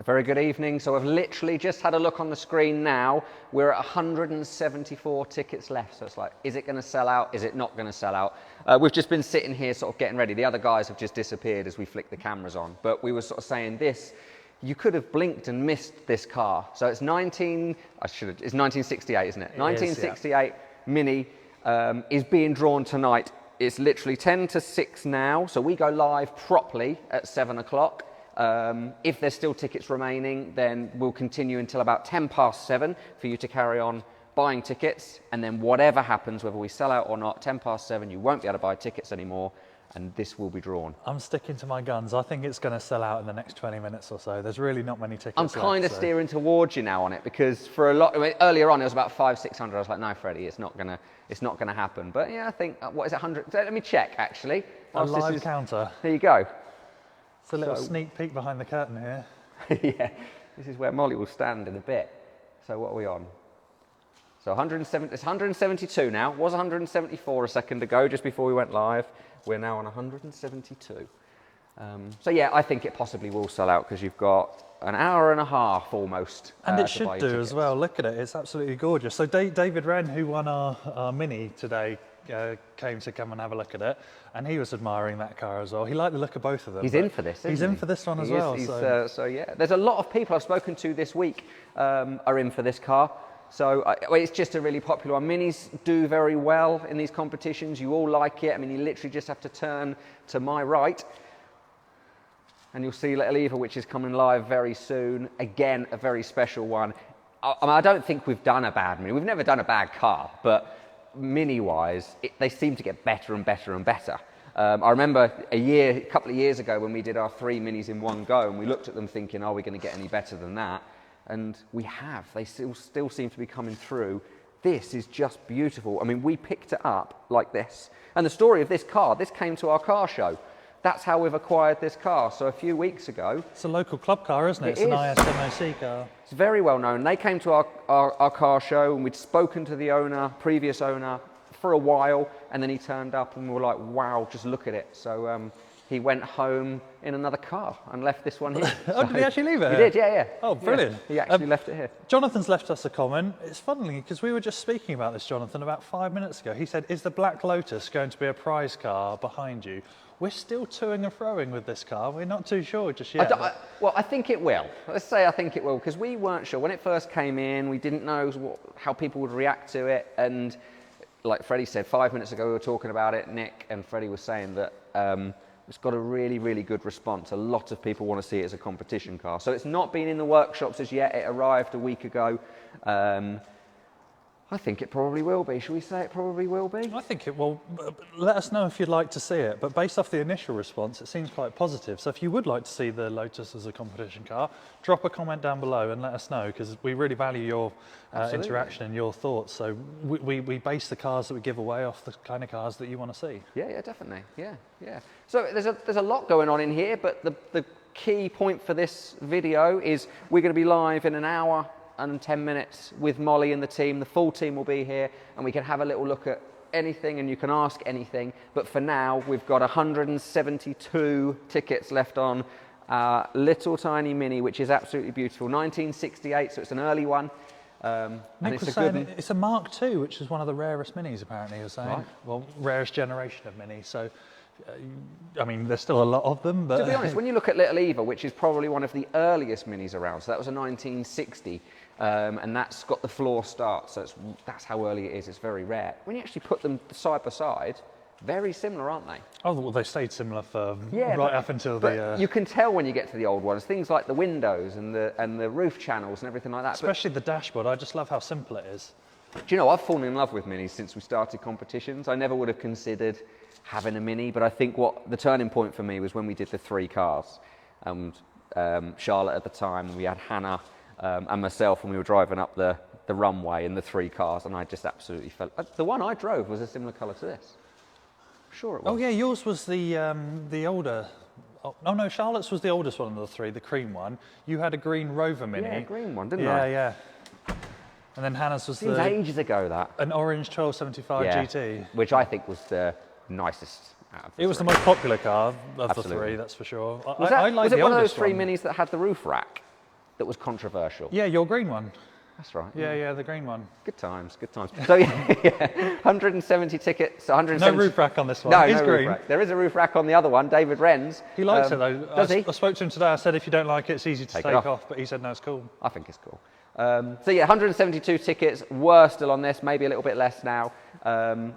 Very good evening. So I've literally just had a look on the screen now. We're at 174 tickets left. So it's like, is it going to sell out? Is it not going to sell out? We've just been sitting here sort of getting ready. The other guys have just disappeared as we flick the cameras on. But we were sort of saying this, you could have blinked and missed this car. So it's 1968, isn't it? 1968 Mini is being drawn tonight. It's literally 10 to 6 now. So we go live properly at 7 o'clock. If there's still tickets remaining, then we'll continue until about 10 past 7 for you to carry on buying tickets. And then whatever happens, whether we sell out or not, 10 past 7, you won't be able to buy tickets anymore. And this will be drawn. I'm sticking to my guns. I think it's going to sell out in the next 20 minutes or so. There's really not many tickets left. I'm kind of steering towards you now on it, because for a lot, I mean, earlier on it was about 500-600. I was like, no, Freddie, it's not gonna happen. But yeah, I think what is it, 100? Let me check actually. A live counter. There you go. It's a little sneak peek behind the curtain here. Yeah, this is where Molly will stand in a bit. So what are we on? So 170, it's 172 now. It was 174 a second ago, just before we went live. We're now on 172. So yeah, I think it possibly will sell out, because you've got an hour and a half almost. And it should do as well. Look at it, it's absolutely gorgeous. So David Wren, who won our Mini today, came to come and have a look at it, and he was admiring that car as well. He liked the look of both of them. He's in for this, isn't he? He's in for this one as well. So yeah, there's a lot of people I've spoken to this week are in for this car. So it's just a really popular one. Minis do very well in these competitions. You all like it. I mean, you literally just have to turn to my right and you'll see Little Eva, which is coming live very soon. Again, a very special one. I mean, I don't think we've done a bad Mini. We've never done a bad car, but Mini-wise, they seem to get better and better and better. I remember a couple of years ago when we did our 3 Minis in one go, and we looked at them thinking, are we going to get any better than that? And we have. They still seem to be coming through. This is just beautiful. I mean, we picked it up like this. And the story of this car, this came to our car show. That's how we've acquired this car. So a few weeks ago. It's a local club car, isn't it? It's an ISMOC car. It's very well known. They came to our car show, and we'd spoken to the owner, previous owner, for a while. And then he turned up and we were like, wow, just look at it. So he went home in another car and left this one here. Oh, did he actually leave it here? He did, yeah. Oh, brilliant. Yeah, he actually left it here. Jonathan's left us a comment. It's funny, because we were just speaking about this, Jonathan, about 5 minutes ago. He said, is the Black Lotus going to be a prize car behind you? We're still toing and froing with this car. We're not too sure just yet. Well, I think it will. Let's say I think it will, because we weren't sure. When it first came in, we didn't know how people would react to it. And like Freddie said, 5 minutes ago, we were talking about it. Nick and Freddie were saying that it's got a really, really good response. A lot of people want to see it as a competition car. So it's not been in the workshops as yet. It arrived a week ago. I think it probably will be. Shall we say it probably will be? I think it will. Let us know if you'd like to see it. But based off the initial response, it seems quite positive. So if you would like to see the Lotus as a competition car, drop a comment down below and let us know, because we really value your interaction and your thoughts. So we base the cars that we give away off the kind of cars that you want to see. Yeah, definitely. Yeah. So there's a lot going on in here, but the key point for this video is we're going to be live in an hour and 10 minutes with Molly and the team. The full team will be here, and we can have a little look at anything, and you can ask anything. But for now, we've got 172 tickets left on our little tiny Mini, which is absolutely beautiful. 1968, so it's an early one. Nick was saying it's a Mark II, which is one of the rarest Minis, apparently, he was saying. Right. Well, rarest generation of Minis. So, I mean, there's still a lot of them. But to be honest, when you look at Little Eva, which is probably one of the earliest Minis around, so that was a 1960, and that's got the floor start, so that's how early it is. It's very rare. When you actually put them side by side, very similar, aren't they? Oh, well, they stayed similar for up until the... You can tell when you get to the old ones, things like the windows and the roof channels and everything like that. Especially the dashboard. I just love how simple it is. Do you know, I've fallen in love with Minis since we started competitions. I never would have considered having a Mini, but I think what the turning point for me was when we did the 3 cars. And Charlotte at the time, we had Hannah and myself, and we were driving up the runway in the 3 cars, and I just absolutely fell. The one I drove was a similar colour to this. I'm sure it was. Oh yeah, yours was the older. Oh no, Charlotte's was the oldest one of the 3, the cream one. You had a green Rover Mini. Yeah, green one, didn't I? Yeah. And then Hannah's was Seems ages ago, that. An orange 1275 GT. Which I think was the nicest out of the It was the most popular car of the 3, that's for sure. Was it one of those 3 Minis that had the roof rack? that was controversial? Yeah, your green one. That's right. Yeah, the green one. Good times, good times. So yeah, 170 tickets, 170... No roof rack on this one. No, It's no green. roof rack. There is a roof rack on the other one, David Wren's. He likes it though. Does he? I spoke to him today, I said if you don't like it, it's easy to take off, but he said no, it's cool. I think it's cool. So yeah, 172 tickets were still on this, maybe a little bit less now.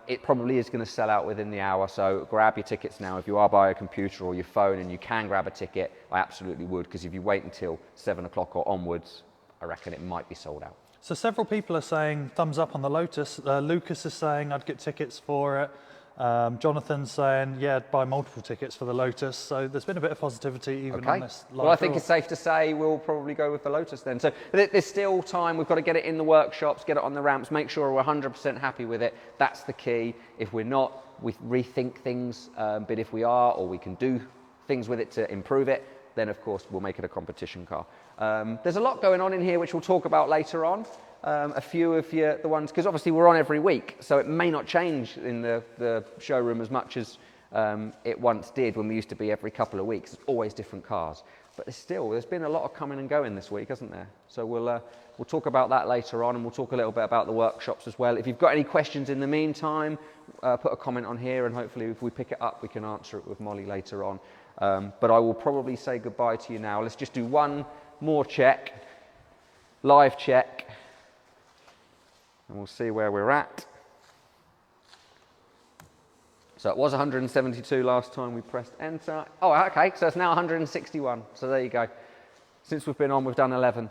It probably is going to sell out within the hour, so grab your tickets now. If you are by a computer or your phone and you can grab a ticket, I absolutely would, because if you wait until 7 o'clock or onwards, I reckon it might be sold out. So several people are saying thumbs up on the Lotus. Lucas is saying I'd get tickets for it. Jonathan's saying, yeah, I'd buy multiple tickets for the Lotus. So there's been a bit of positivity even on this live Well, I think draw. it's safe to say we'll probably go with the Lotus then. So there's still time. We've got to get it in the workshops, get it on the ramps, make sure we're 100% happy with it. That's the key. If we're not, we rethink things. But if we are, or we can do things with it to improve it, then of course we'll make it a competition car. There's a lot going on in here which we'll talk about later on. A few of the ones, because obviously we're on every week, so it may not change in the showroom as much as it once did when we used to be every couple of weeks. It's always different cars, but there's been a lot of coming and going this week, hasn't there? So we'll talk about that later on, and we'll talk a little bit about the workshops as well. If you've got any questions in the meantime, put a comment on here, and hopefully if we pick it up we can answer it with Molly later on. But I will probably say goodbye to you now. Let's just do one more check, live check, and we'll see where we're at. So it was 172 last time we pressed enter. Oh, okay, so it's now 161. So there you go. Since we've been on, we've done 11.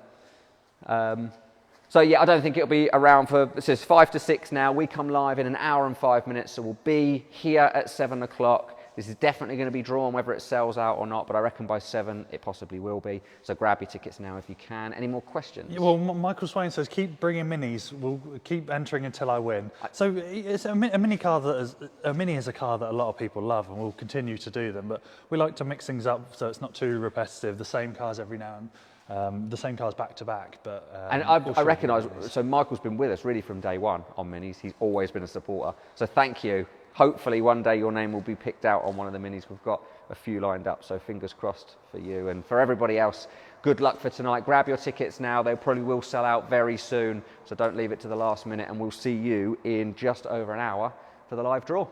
So yeah, I don't think it'll be around for, it says 5 to 6 now. We come live in an hour and 5 minutes, so we'll be here at 7 o'clock. This is definitely going to be drawn whether it sells out or not, but I reckon by 7 it possibly will be. So grab your tickets now if you can. Any more questions? Yeah, well, Michael Swain says keep bringing minis. We'll keep entering until I win. So it's a mini car a mini is a car that a lot of people love, and we'll continue to do them. But we like to mix things up so it's not too repetitive. The same cars every now and the same cars back to back. But and I recognise. So Michael's been with us really from day one on minis. He's always been a supporter. So thank you. Hopefully one day your name will be picked out on one of the minis. We've got a few lined up, so fingers crossed for you. And for everybody else, good luck for tonight. Grab your tickets now. They probably will sell out very soon, so don't leave it to the last minute. And we'll see you in just over an hour for the live draw.